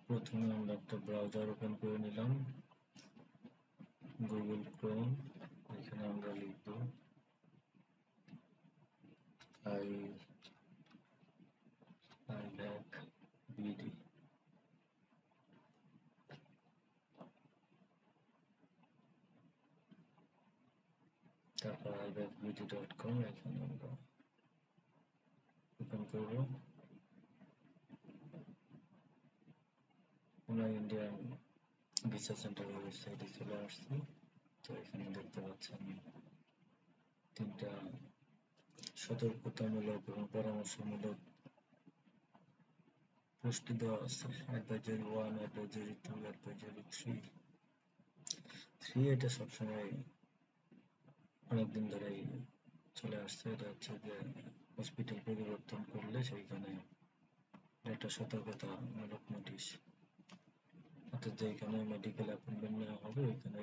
প্রথমে আমরা একটা ব্রাউজার ওপেন করে নিলাম, গুগল ক্রোম। এখানে আমরা লিখব iLabVD। তারপর iLabVD.com এখানে আমরা ওপেন করব। আমরা ইন্ডিয়ান ভিসা সেন্টার ওয়েবসাইটে চলে আসছি। তো এখানে দেখতে পাচ্ছেন তিনটা সতর্কতামূলক এবং পরামর্শমূলক পোস্ট দেওয়া আছে। Advisory 1, advisory 2, advisory 3। এটা সবসময় অনেকদিন ধরেই চলে আসছে। এটা হচ্ছে যে হসপিটাল পরিবর্তন করলে সেইখানে একটা সতর্কতামূলক নোটিশ, অর্থাৎ যেখানে মেডিকেল অ্যাপয়েন্টমেন্ট নেওয়া হবে ওইখানে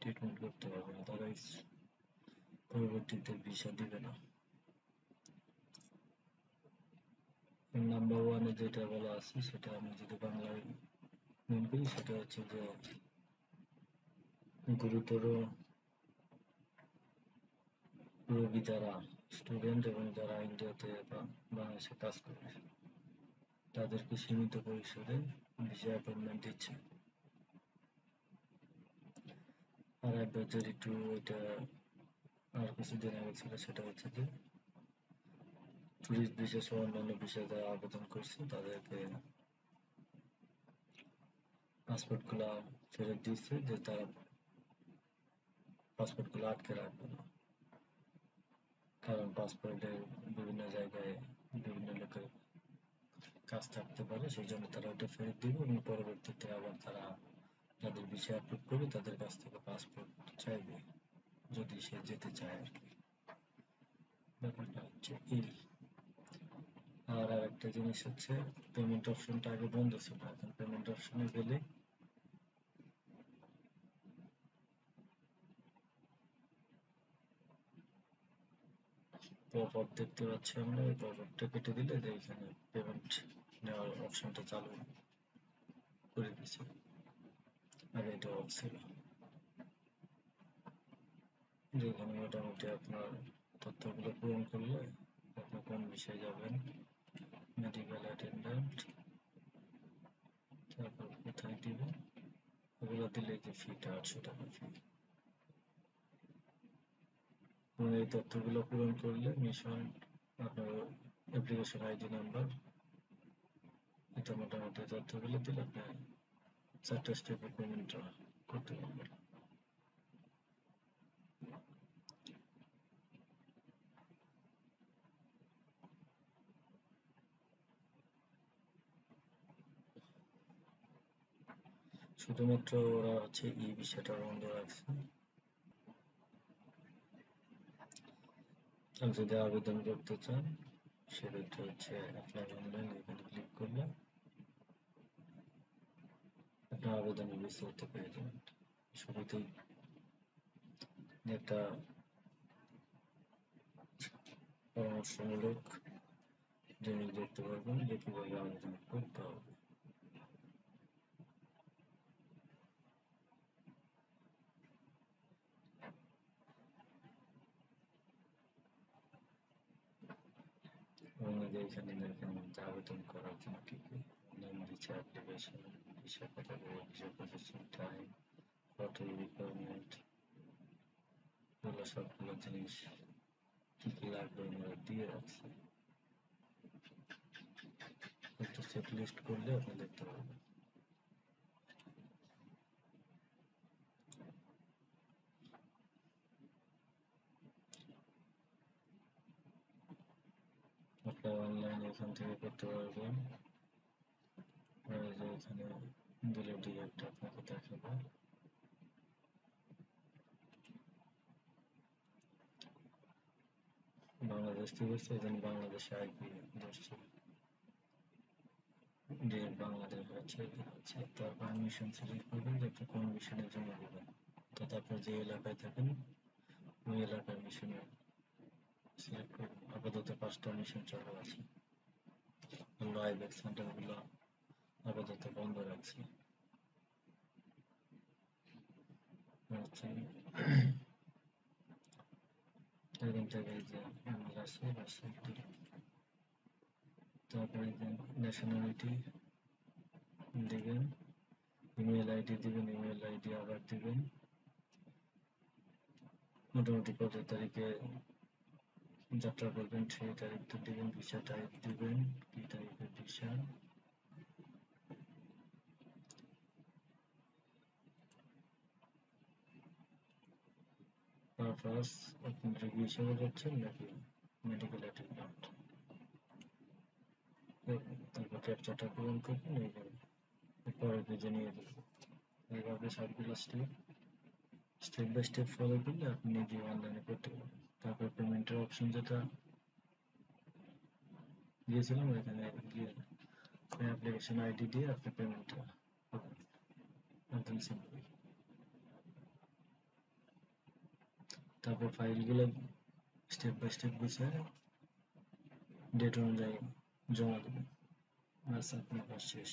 ট্রিটমেন্ট করতে হবে, আদারওয়াইজ পরবর্তীতে ভিসা দিবে না। নাম্বার 1 এ যেটা বলা আছে সেটা আমি যদি বাংলায় মেন করি, সেটা হচ্ছে যে গুরুতর রোগী যারা স্টুডেন্ট এবং যারা ইন্ডিয়াতে বা বাংলাদেশে কাজ করে তাদেরকে সীমিত পরিসরে ভিসা অ্যাপয়েন্টমেন্ট দিচ্ছে। আর অ্যাডভাইজারি 2 এটা আর কিছুদিন আগে ছিল, সেটা হচ্ছে যে ট্যুরিস্ট ভিসা সহ অন্যান্য ভিসা যারা আবেদন করছে তাদেরকে পাসপোর্টগুলো ফেরত দিচ্ছে, যে তারা পাসপোর্টগুলো আটকে রাখবে না। কারণ পাসপোর্টের বিভিন্ন জায়গায় বিভিন্ন লোকের কাজ থাকতে পারে, সেই জন্য তারা ওটা ফেরত দিবে এবং পরবর্তীতে আবার তারা যাদের ভিসা অ্যাপ্রুভ করবে তাদের কাছ থেকে পাসপোর্ট চাইবে, যদি সে যেতে চায় আর কি। ব্যাপারটা হচ্ছে এই। আর একটা জিনিস হচ্ছে পেমেন্ট অপশনটা আগে বন্ধ ছিল, এখন পেমেন্ট অপশনে গেলে পপ আপ দেখতে পাচ্ছি আমরা। এই পপ আপটা কেটে দিলে যে এখানে পেমেন্ট নেওয়ার অপশনটা চালু করে দিচ্ছে, আগে এটা অফ ছিল। যেখানে মোটামুটি আপনার তথ্যগুলো পূরণ করলে আপনি কোন বিষয়ে যাবেন, মেডিকেল অ্যাটেন্ডেন্ট, তারপর কোথায় দিবেন, ওগুলো দিলে যে ফিটা 800 টাকা ফি। এবং এই তথ্যগুলো পূরণ করলে মিশন আপনার অ্যাপ্লিকেশন আইডি নাম্বার, এটা মোটামুটি তথ্যগুলো দিলে আপনি 4টা স্টেপে পেমেন্টটা করতে পারবেন। শুধুমাত্র ওরা হচ্ছে এই বিষয়টা বন্ধ রাখছে। আর যদি আবেদন করতে চান সেক্ষেত্রে হচ্ছে অ্যাপ্লাই অনলাইন, এখানে ক্লিক করলে আপনার আবেদনের বিস্তারিত পেয়ে যাবেন। শুরুতেই একটা পরামর্শমূলক জিনিস দেখতে পারবেন যে কিভাবে আবেদন করতে হবে। এবং এখানে দেখেন যে আবেদন করার জন্য কি কি নেম দিচ্ছে, application, visa category, visa processing time, photo requirement, এগুলো সবগুলো জিনিস কি কি লাগবে ওনারা দিয়ে রাখছে। একটু চেক লিস্ট করলে আপনি দেখতে পারবেন। আপনার অনলাইন এখান থেকে করতে পারবেন। যে এখানে দিলে ডিরেক্ট আপনাকে দেখাবে। বাংলাদেশ থেকে এখানে বাংলাদেশে আইপি ধরছে, ডিরেক্ট বাংলাদেশ হচ্ছে তার পারমিশন সিলেক্ট করবেন যে আপনি কোন মিশনের জন্য দেবেন, অর্থাৎ আপনি যে এলাকায় থাকেন ওই এলাকার মিশনে সিলেক্ট করবেন। আপাতত 5টা মিশন চালু আছে। লাইভ সেন্টারগুলো আপাতত বন্ধ রাখছি। আচ্ছা, এখান থেকে এই যে আমার আছে রাষ্ট্রপতি, তারপরে ন্যাশনালিটি দিবেন, ইমেল আইডি দিবেন, ইমেল আইডি আবার দিবেন, মোটামুটি কত তারিখে যাত্রা করবেন সেই তারিখটা দিবেন, ভিসা টাইপ দিবেন, কি তারিখের ভিসা, পারপাস, আপনি রোগী হিসেবে যাচ্ছেন নাকি মেডিকেল অ্যাটেন্ডেন্ট, তারপর ক্যাপচাটা পূরণ করবেন, এইভাবে পরের পেজে নিয়ে দেবেন। এইভাবে সবগুলো স্টেপ বাই স্টেপ ফলো করলে আপনি নিজে অনলাইনে করতে পারবেন। তারপর পেমেন্টের অপশন যেটা দিয়েছিলাম এখানে গিয়ে অ্যাপ্লিকেশন আইডি দিয়ে আপনি পেমেন্টটা করবেন, একদম সিম্পল। তারপর ফাইলগুলো স্টেপ বাই স্টেপ গুছিয়ে ডেট অনুযায়ী জমা দেবেন, ব্যাস আপনার কাজ শেষ।